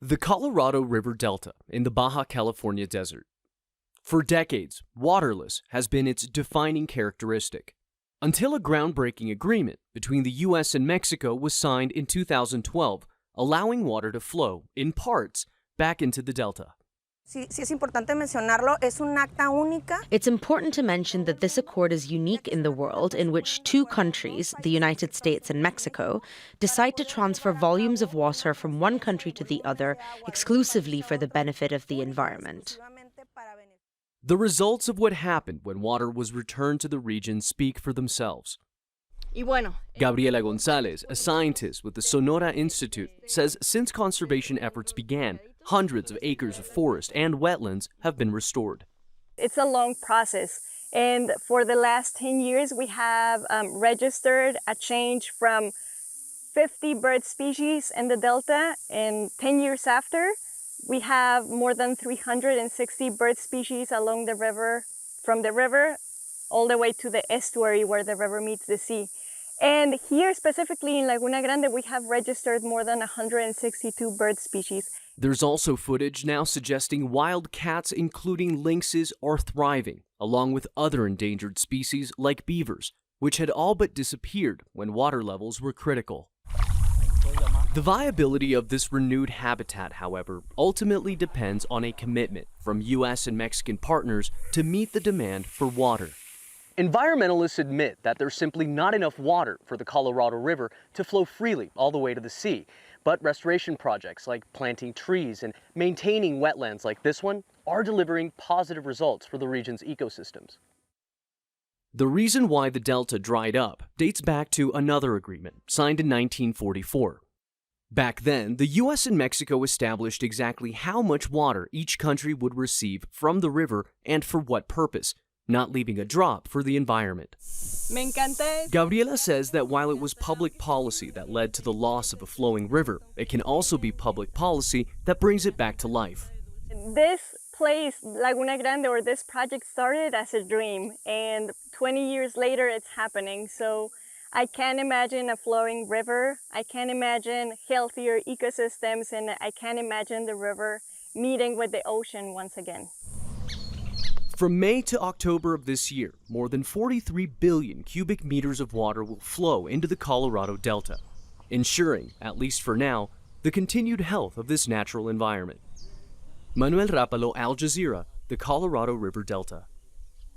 The Colorado River Delta in the Baja California desert. For decades, waterless has been its defining characteristic, until a groundbreaking agreement between the U.S. and Mexico was signed in 2012, allowing water to flow, in parts, back into the delta. It's important to mention that this accord is unique in the world in which two countries, the United States and Mexico, decide to transfer volumes of water from one country to the other exclusively for the benefit of the environment. The results of what happened when water was returned to the region speak for themselves. Gabriela Gonzalez, a scientist with the Sonora Institute, says since conservation efforts began, hundreds of acres of forest and wetlands have been restored. It's a long process, and for the last 10 years we have registered a change from 50 bird species in the delta, and 10 years after we have more than 360 bird species along the river, from the river all the way to the estuary where the river meets the sea. And here specifically in Laguna Grande we have registered more than 162 bird species. There's also footage now suggesting wild cats, including lynxes, are thriving, along with other endangered species like beavers, which had all but disappeared when water levels were critical. The viability of this renewed habitat, however, ultimately depends on a commitment from U.S. and Mexican partners to meet the demand for water. Environmentalists admit that there's simply not enough water for the Colorado River to flow freely all the way to the sea. But restoration projects like planting trees and maintaining wetlands like this one are delivering positive results for the region's ecosystems. The reason why the delta dried up dates back to another agreement signed in 1944. Back then, the U.S. and Mexico established exactly how much water each country would receive from the river and for what purpose, not leaving a drop for the environment. Gabriela says that while it was public policy that led to the loss of a flowing river, it can also be public policy that brings it back to life. This place, Laguna Grande, or this project started as a dream, and 20 years later it's happening. So I can't imagine a flowing river, I can't imagine healthier ecosystems, and I can't imagine the river meeting with the ocean once again. From May to October of this year, more than 43 billion cubic meters of water will flow into the Colorado Delta, ensuring, at least for now, the continued health of this natural environment. Manuel Rapalo, Al Jazeera, the Colorado River Delta.